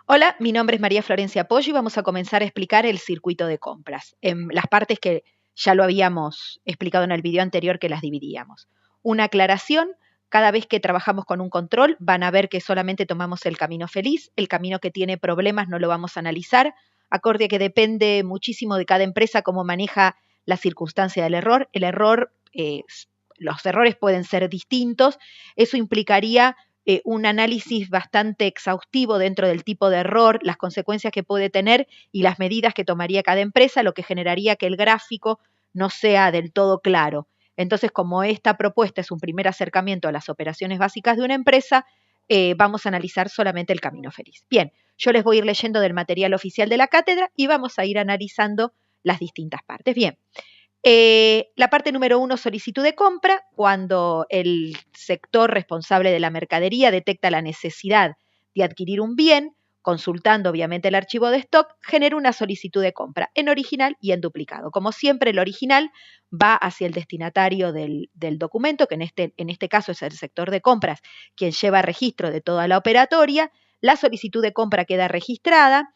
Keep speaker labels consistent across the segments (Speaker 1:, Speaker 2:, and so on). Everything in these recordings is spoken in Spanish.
Speaker 1: Hola, mi nombre es María Florencia Pollo y vamos a comenzar a explicar el circuito de compras, en las partes que ya lo habíamos explicado en el video anterior que las dividíamos. Una aclaración, cada vez que trabajamos con un control van a ver que solamente tomamos el camino feliz, el camino que tiene problemas no lo vamos a analizar, acorde a que depende muchísimo de cada empresa cómo maneja la circunstancia del error. Los errores pueden ser distintos, eso implicaría un análisis bastante exhaustivo dentro del tipo de error, las consecuencias que puede tener y las medidas que tomaría cada empresa, lo que generaría que el gráfico no sea del todo claro. Entonces, como esta propuesta es un primer acercamiento a las operaciones básicas de una empresa, vamos a analizar solamente el camino feliz. Bien, yo les voy a ir leyendo del material oficial de la cátedra y vamos a ir analizando las distintas partes. Bien, la parte número 1, solicitud de compra, cuando el sector responsable de la mercadería detecta la necesidad de adquirir un bien, consultando obviamente el archivo de stock, genera una solicitud de compra en original y en duplicado. Como siempre, el original va hacia el destinatario del documento, que en este caso es el sector de compras, quien lleva registro de toda la operatoria. La solicitud de compra queda registrada.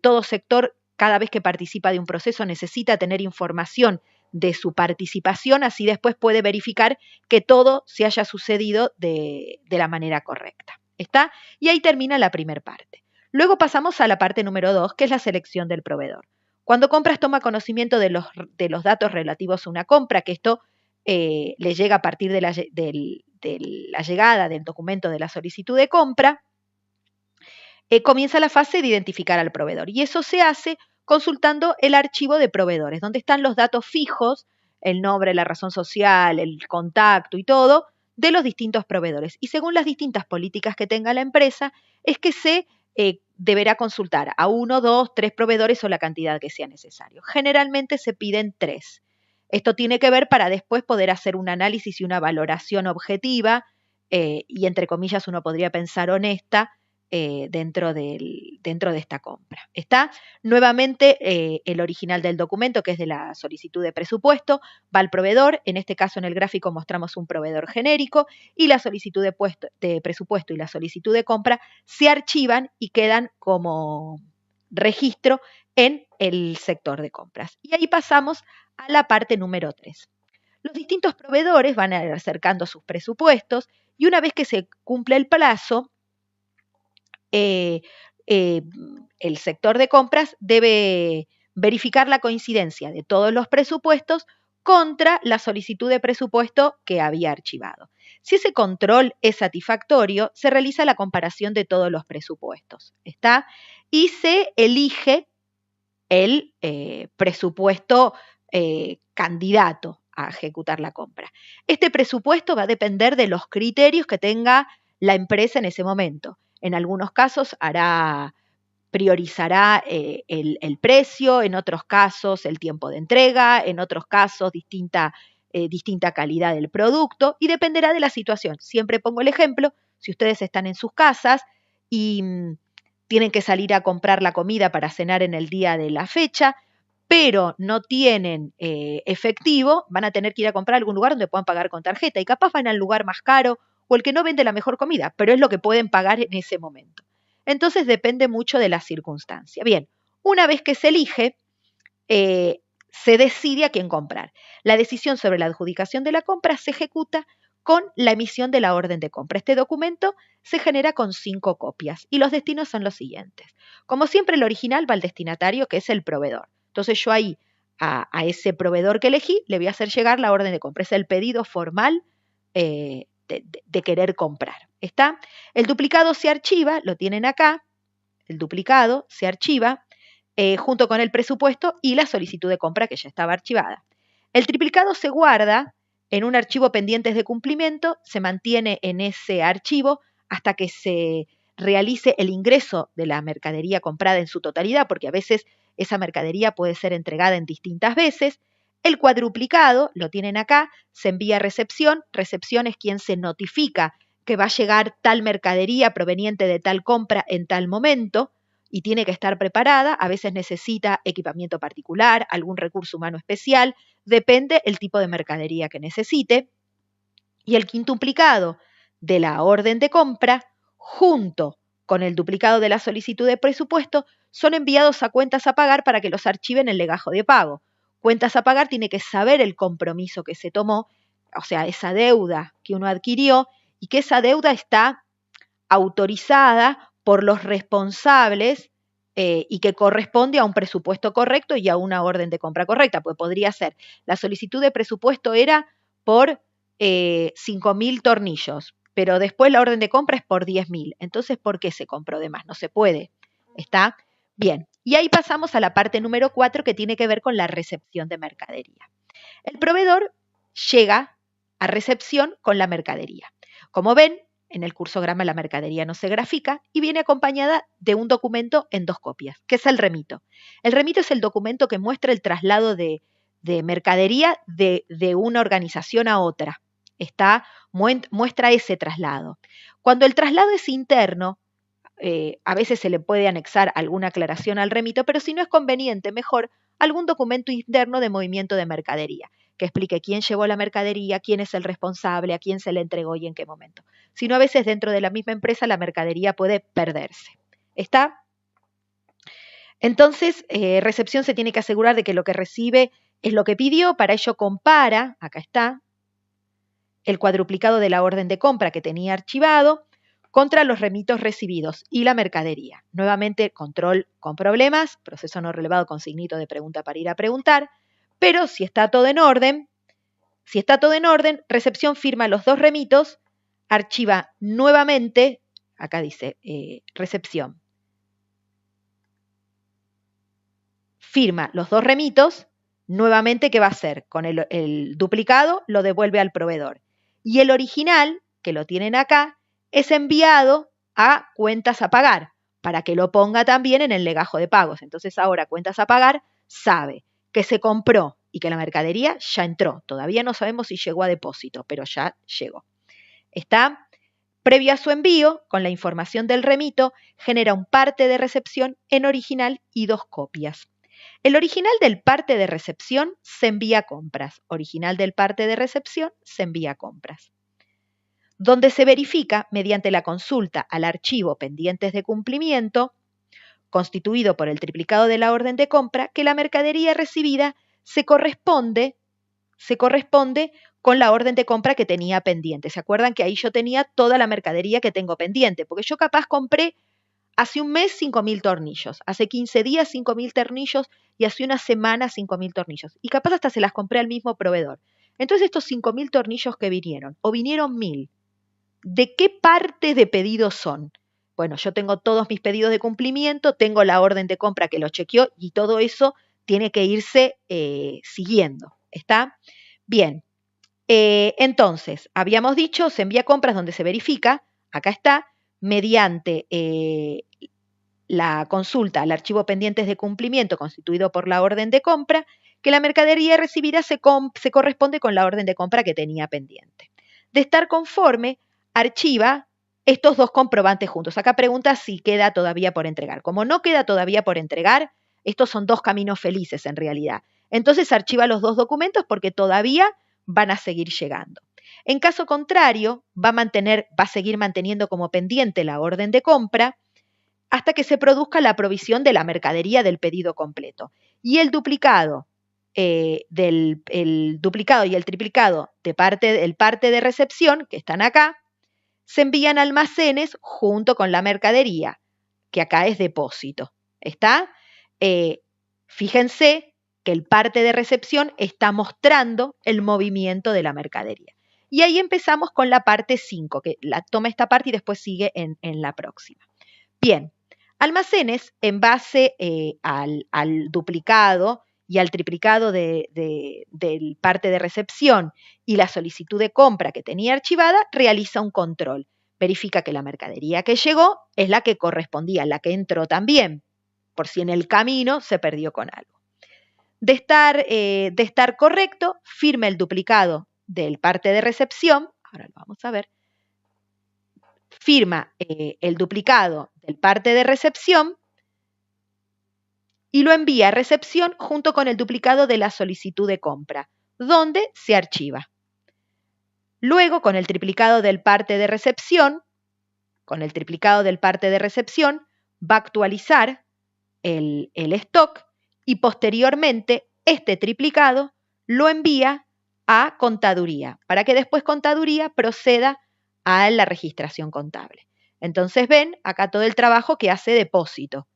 Speaker 1: Todo sector, cada vez que participa de un proceso, necesita tener información de su participación, así después puede verificar que todo se haya sucedido de la manera correcta. ¿Está? Y ahí termina la primera parte. Luego pasamos a la parte número 2, que es la selección del proveedor. Cuando compras toma conocimiento de los datos relativos a una compra, que esto le llega a partir de la llegada del documento de la solicitud de compra, comienza la fase de identificar al proveedor. Y eso se hace consultando el archivo de proveedores, donde están los datos fijos, el nombre, la razón social, el contacto y todo, de los distintos proveedores. Y según las distintas políticas que tenga la empresa, es que se deberá consultar a 1, 2, 3 proveedores o la cantidad que sea necesario. Generalmente se piden 3. Esto tiene que ver para después poder hacer un análisis y una valoración objetiva, y entre comillas uno podría pensar honesta, dentro de esta compra. Está nuevamente el original del documento, que es de la solicitud de presupuesto, va al proveedor. En este caso, en el gráfico mostramos un proveedor genérico, y la solicitud de presupuesto y la solicitud de compra se archivan y quedan como registro en el sector de compras. Y ahí pasamos a la parte número 3. Los distintos proveedores van a ir acercando sus presupuestos, y una vez que se cumple el plazo, eh, eh, el sector de compras debe verificar la coincidencia de todos los presupuestos contra la solicitud de presupuesto que había archivado. Si ese control es satisfactorio, se realiza la comparación de todos los presupuestos, ¿está? Y se elige el presupuesto candidato a ejecutar la compra. Este presupuesto va a depender de los criterios que tenga la empresa en ese momento. En algunos casos priorizará el precio, en otros casos el tiempo de entrega, en otros casos distinta calidad del producto, y dependerá de la situación. Siempre pongo el ejemplo, si ustedes están en sus casas y tienen que salir a comprar la comida para cenar en el día de la fecha, pero no tienen efectivo, van a tener que ir a comprar a algún lugar donde puedan pagar con tarjeta, y capaz van al lugar más caro o el que no vende la mejor comida, pero es lo que pueden pagar en ese momento. Entonces depende mucho de la circunstancia. Bien, una vez que se elige, se decide a quién comprar. La decisión sobre la adjudicación de la compra se ejecuta con la emisión de la orden de compra. Este documento se genera con 5 copias y los destinos son los siguientes. Como siempre, el original va al destinatario, que es el proveedor. Entonces yo ahí a ese proveedor que elegí le voy a hacer llegar la orden de compra. Es el pedido formal de querer comprar. ¿Está? El duplicado se archiva, lo tienen acá, el duplicado se archiva junto con el presupuesto y la solicitud de compra que ya estaba archivada. El triplicado se guarda en un archivo pendientes de cumplimiento, se mantiene en ese archivo hasta que se realice el ingreso de la mercadería comprada en su totalidad, porque a veces esa mercadería puede ser entregada en distintas veces. El cuadruplicado, lo tienen acá, se envía a recepción. Recepción es quien se notifica que va a llegar tal mercadería proveniente de tal compra en tal momento y tiene que estar preparada. A veces necesita equipamiento particular, algún recurso humano especial, depende el tipo de mercadería que necesite. Y el quintuplicado de la orden de compra, junto con el duplicado de la solicitud de presupuesto son enviados a cuentas a pagar para que los archiven en legajo de pago. Cuentas a pagar tiene que saber el compromiso que se tomó, o sea, esa deuda que uno adquirió y que esa deuda está autorizada por los responsables y que corresponde a un presupuesto correcto y a una orden de compra correcta, pues podría ser, la solicitud de presupuesto era por 5.000 tornillos, pero después la orden de compra es por 10.000. Entonces, ¿por qué se compró de más? No se puede. ¿Está? Bien. Y ahí pasamos a la parte número 4 que tiene que ver con la recepción de mercadería. El proveedor llega a recepción con la mercadería. Como ven, en el cursograma la mercadería no se grafica y viene acompañada de un documento en 2 copias, que es el remito. El remito es el documento que muestra el traslado de mercadería de una organización a otra. Muestra ese traslado. Cuando el traslado es interno, a veces se le puede anexar alguna aclaración al remito, pero si no es conveniente, mejor algún documento interno de movimiento de mercadería, que explique quién llevó la mercadería, quién es el responsable, a quién se le entregó y en qué momento. Si no, a veces dentro de la misma empresa la mercadería puede perderse. ¿Está? Entonces, recepción se tiene que asegurar de que lo que recibe es lo que pidió, para ello compara, acá está, el cuadruplicado de la orden de compra que tenía archivado contra los remitos recibidos y la mercadería. Nuevamente, control con problemas, proceso no relevado con signito de pregunta para ir a preguntar, pero si está todo en orden, recepción firma los 2 remitos, archiva nuevamente, acá dice recepción, firma los 2 remitos, nuevamente, ¿qué va a hacer? Con el duplicado lo devuelve al proveedor. Y el original, que lo tienen acá, es enviado a cuentas a pagar, para que lo ponga también en el legajo de pagos. Entonces ahora cuentas a pagar sabe que se compró y que la mercadería ya entró. Todavía no sabemos si llegó a depósito, pero ya llegó. Está previo a su envío, con la información del remito, genera un parte de recepción en original y 2 copias. El original del parte de recepción se envía a compras. Original del parte de recepción se envía a compras. Donde se verifica, mediante la consulta al archivo pendientes de cumplimiento, constituido por el triplicado de la orden de compra, que la mercadería recibida se corresponde con la orden de compra que tenía pendiente. ¿Se acuerdan que ahí yo tenía toda la mercadería que tengo pendiente? Porque yo capaz compré hace un mes 5.000 tornillos, hace 15 días 5.000 tornillos y hace una semana 5.000 tornillos. Y capaz hasta se las compré al mismo proveedor. Entonces estos 5.000 tornillos que vinieron, o vinieron 1.000, ¿de qué parte de pedido son? Bueno, yo tengo todos mis pedidos de cumplimiento, tengo la orden de compra que lo chequeó y todo eso tiene que irse siguiendo. ¿Está? Bien. Entonces, habíamos dicho, se envía a compras donde se verifica, acá está, mediante la consulta al archivo pendientes de cumplimiento constituido por la orden de compra, que la mercadería recibida se corresponde con la orden de compra que tenía pendiente. De estar conforme, archiva estos 2 comprobantes juntos. Acá pregunta si queda todavía por entregar. Como no queda todavía por entregar, estos son 2 caminos felices en realidad. Entonces archiva los 2 documentos porque todavía van a seguir llegando. En caso contrario, va a seguir manteniendo como pendiente la orden de compra hasta que se produzca la provisión de la mercadería del pedido completo. Y el duplicado, el duplicado y el triplicado del parte de recepción, que están acá, se envían a almacenes junto con la mercadería, que acá es depósito. ¿Está? Fíjense que el parte de recepción está mostrando el movimiento de la mercadería. Y ahí empezamos con la parte 5, que toma esta parte y después sigue en la próxima. Bien, almacenes en base al duplicado y al triplicado del parte de recepción y la solicitud de compra que tenía archivada, realiza un control. Verifica que la mercadería que llegó es la que correspondía, la que entró también, por si en el camino se perdió con algo. De estar correcto, firma el duplicado del parte de recepción, ahora lo vamos a ver, firma el duplicado del parte de recepción y lo envía a recepción junto con el duplicado de la solicitud de compra, donde se archiva. Luego, con el triplicado del parte de recepción, con el triplicado del parte de recepción, va a actualizar el stock y posteriormente este triplicado lo envía a contaduría, para que después contaduría proceda a la registración contable. Entonces ven acá todo el trabajo que hace depósito.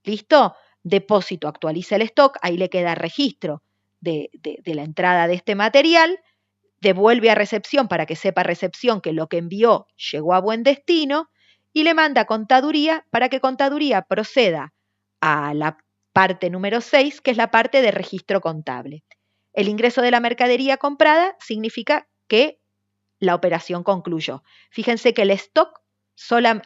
Speaker 1: ¿Listo? Depósito actualiza el stock, ahí le queda registro de la entrada de este material, devuelve a recepción para que sepa recepción que lo que envió llegó a buen destino y le manda a contaduría para que contaduría proceda a la parte número 6, que es la parte de registro contable. El ingreso de la mercadería comprada significa que la operación concluyó. Fíjense que el stock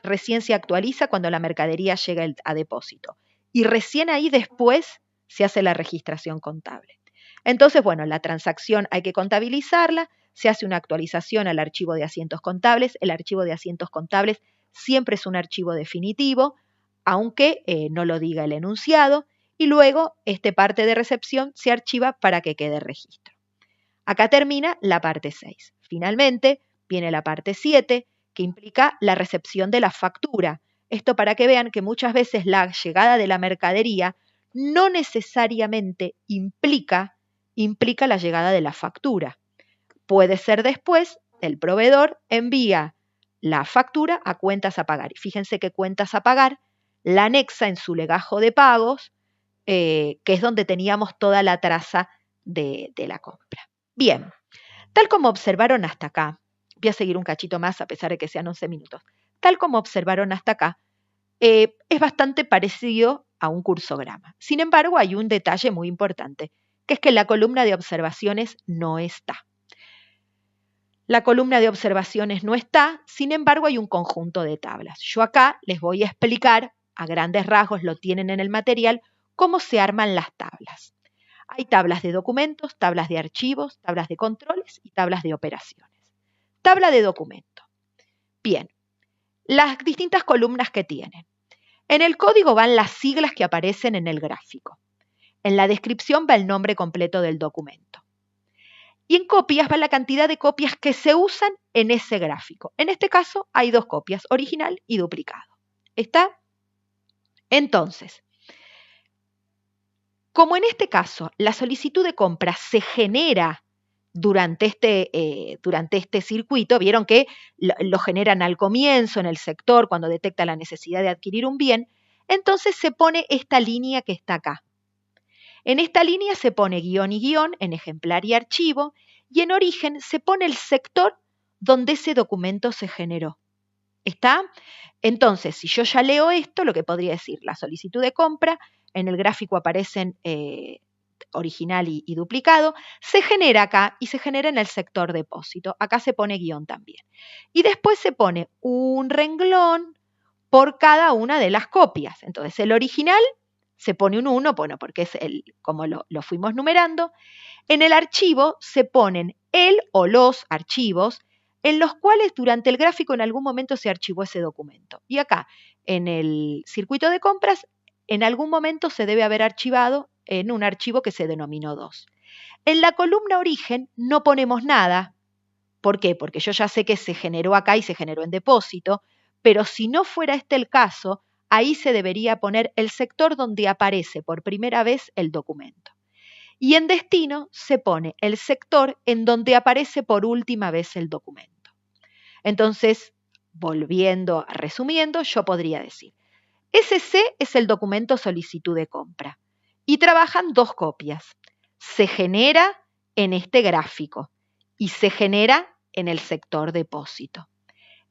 Speaker 1: recién se actualiza cuando la mercadería llega a depósito y recién ahí después se hace la registración contable. Entonces, bueno, la transacción hay que contabilizarla, se hace una actualización al archivo de asientos contables. El archivo de asientos contables siempre es un archivo definitivo, aunque no lo diga el enunciado, y luego este parte de recepción se archiva para que quede registro. Acá termina la parte 6. Finalmente viene la parte 7, que implica la recepción de la factura. Esto para que vean que muchas veces la llegada de la mercadería no necesariamente implica la llegada de la factura. Puede ser después, el proveedor envía la factura a cuentas a pagar. Y fíjense que cuentas a pagar la anexa en su legajo de pagos, que es donde teníamos toda la traza de la compra. Bien, tal como observaron hasta acá, voy a seguir un cachito más a pesar de que sean 11 minutos, tal como observaron hasta acá, es bastante parecido a un cursograma. Sin embargo, hay un detalle muy importante, que es que la columna de observaciones no está. La columna de observaciones no está, sin embargo, hay un conjunto de tablas. Yo acá les voy a explicar, a grandes rasgos lo tienen en el material, cómo se arman las tablas. Hay tablas de documentos, tablas de archivos, tablas de controles y tablas de operaciones. Tabla de documento. Bien, las distintas columnas que tienen. En el código van las siglas que aparecen en el gráfico. En la descripción va el nombre completo del documento. Y en copias va la cantidad de copias que se usan en ese gráfico. En este caso hay 2 copias, original y duplicado. ¿Está? Entonces, como en este caso la solicitud de compra se genera durante este circuito, vieron que lo generan al comienzo en el sector cuando detecta la necesidad de adquirir un bien, entonces se pone esta línea que está acá. En esta línea se pone guión y guión en ejemplar y archivo, y en origen se pone el sector donde ese documento se generó. ¿Está? Entonces, si yo ya leo esto, lo que podría decir, la solicitud de compra, en el gráfico aparecen original y duplicado, se genera acá y se genera en el sector depósito. Acá se pone guión también. Y después se pone un renglón por cada una de las copias. Entonces, el original se pone un 1, bueno, porque es como lo fuimos numerando. En el archivo se ponen el o los archivos en los cuales durante el gráfico en algún momento se archivó ese documento. Y acá, en el circuito de compras, en algún momento se debe haber archivado en un archivo que se denominó 2. En la columna origen no ponemos nada. ¿Por qué? Porque yo ya sé que se generó acá y se generó en depósito, pero si no fuera este el caso, ahí se debería poner el sector donde aparece por primera vez el documento. Y en destino se pone el sector en donde aparece por última vez el documento. Entonces, resumiendo, yo podría decir, SC es el documento solicitud de compra y trabajan 2 copias. Se genera en este gráfico y se genera en el sector depósito.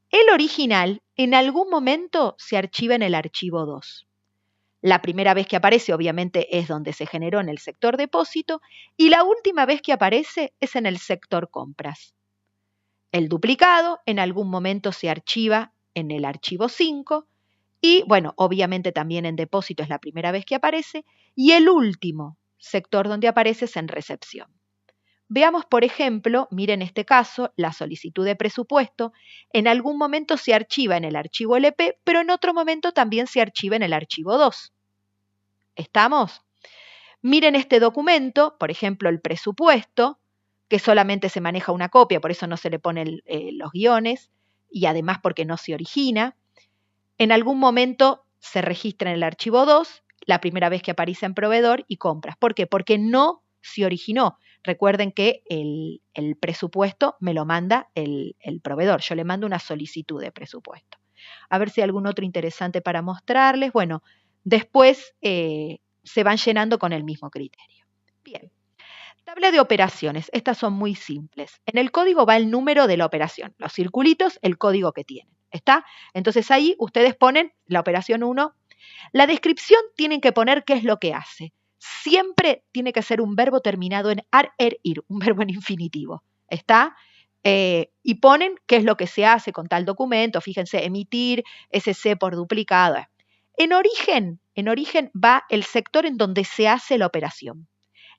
Speaker 1: El original en algún momento se archiva en el archivo 2. La primera vez que aparece obviamente es donde se generó en el sector depósito y la última vez que aparece es en el sector compras. El duplicado en algún momento se archiva en el archivo 5 y, bueno, obviamente también en depósito es la primera vez que aparece y el último sector donde aparece es en recepción. Veamos, por ejemplo, miren este caso, la solicitud de presupuesto, en algún momento se archiva en el archivo LP, pero en otro momento también se archiva en el archivo 2. ¿Estamos? Miren este documento, por ejemplo, el presupuesto, que solamente se maneja una copia, por eso no se le ponen los guiones, y además porque no se origina. En algún momento se registra en el archivo 2, la primera vez que aparece en proveedor y compras. ¿Por qué? Porque no se originó. Recuerden que el presupuesto me lo manda el proveedor. Yo le mando una solicitud de presupuesto. A ver si hay algún otro interesante para mostrarles. Bueno, después se van llenando con el mismo criterio. Bien. Tabla de operaciones. Estas son muy simples. En el código va el número de la operación. Los circulitos, el código que tienen. ¿Está? Entonces ahí ustedes ponen la operación 1. La descripción tienen que poner qué es lo que hace. Siempre tiene que ser un verbo terminado en ar, er, ir, un verbo en infinitivo. ¿Está? Y ponen qué es lo que se hace con tal documento. Fíjense, emitir, SC por duplicado. En origen va el sector en donde se hace la operación.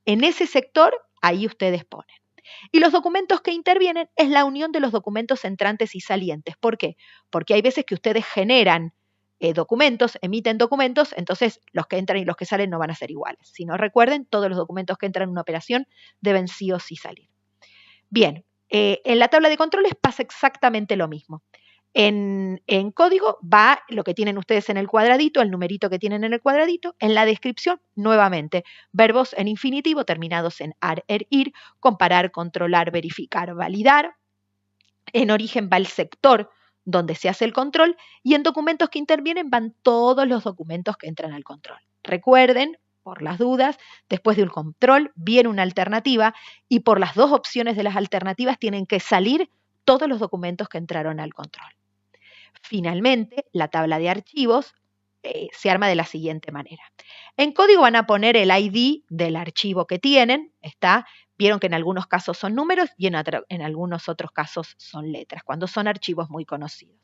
Speaker 1: En ese sector, ahí ustedes ponen. Y los documentos que intervienen es la unión de los documentos entrantes y salientes. ¿Por qué? Porque hay veces que ustedes generan documentos, emiten documentos, entonces los que entran y los que salen no van a ser iguales. Si no recuerden, todos los documentos que entran en una operación deben sí o sí salir. Bien, en la tabla de controles pasa exactamente lo mismo. En código va lo que tienen ustedes en el cuadradito, el numerito que tienen en el cuadradito. En la descripción, nuevamente, verbos en infinitivo terminados en ar, er, ir, comparar, controlar, verificar, validar. En origen va el sector donde se hace el control y en documentos que intervienen van todos los documentos que entran al control. Recuerden, por las dudas, después de un control viene una alternativa y por las dos opciones de las alternativas tienen que salir todos los documentos que entraron al control. Finalmente, la tabla de archivos se arma de la siguiente manera. En código van a poner el ID del archivo que tienen, ¿está? Vieron que en algunos casos son números y en algunos otros casos son letras, cuando son archivos muy conocidos.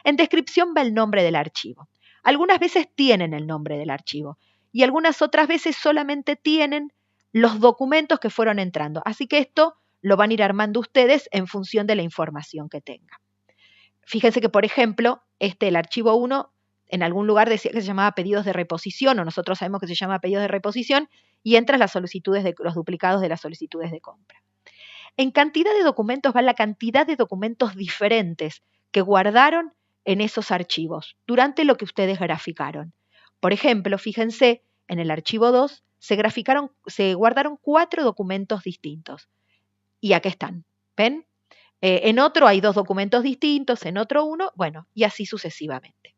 Speaker 1: En descripción va el nombre del archivo. Algunas veces tienen el nombre del archivo y algunas otras veces solamente tienen los documentos que fueron entrando. Así que esto lo van a ir armando ustedes en función de la información que tengan. Fíjense que, por ejemplo, el archivo 1 en algún lugar decía que se llamaba pedidos de reposición, o nosotros sabemos que se llama pedidos de reposición, y entran las solicitudes los duplicados de las solicitudes de compra. En cantidad de documentos va la cantidad de documentos diferentes que guardaron en esos archivos durante lo que ustedes graficaron. Por ejemplo, fíjense, en el archivo 2 se guardaron 4 documentos distintos. Y aquí están, ¿ven? En otro hay 2 documentos distintos, en otro 1, bueno, y así sucesivamente.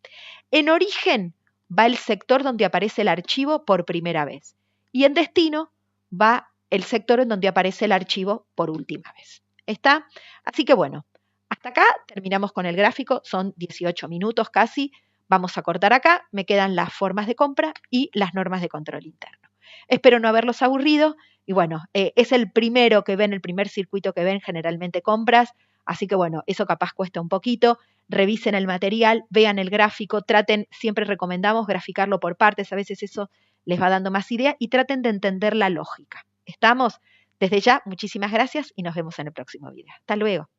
Speaker 1: En origen va el sector donde aparece el archivo por primera vez y en destino va el sector en donde aparece el archivo por última vez. ¿Está? Así que bueno, hasta acá terminamos con el gráfico, son 18 minutos casi, vamos a cortar acá, me quedan las formas de compra y las normas de control interno. Espero no haberlos aburrido. Y bueno, es el primero que ven, el primer circuito que ven generalmente compras, así que bueno, eso capaz cuesta un poquito. Revisen el material, vean el gráfico, traten, siempre recomendamos graficarlo por partes, a veces eso les va dando más idea y traten de entender la lógica. ¿Estamos? Desde ya, muchísimas gracias y nos vemos en el próximo video. Hasta luego.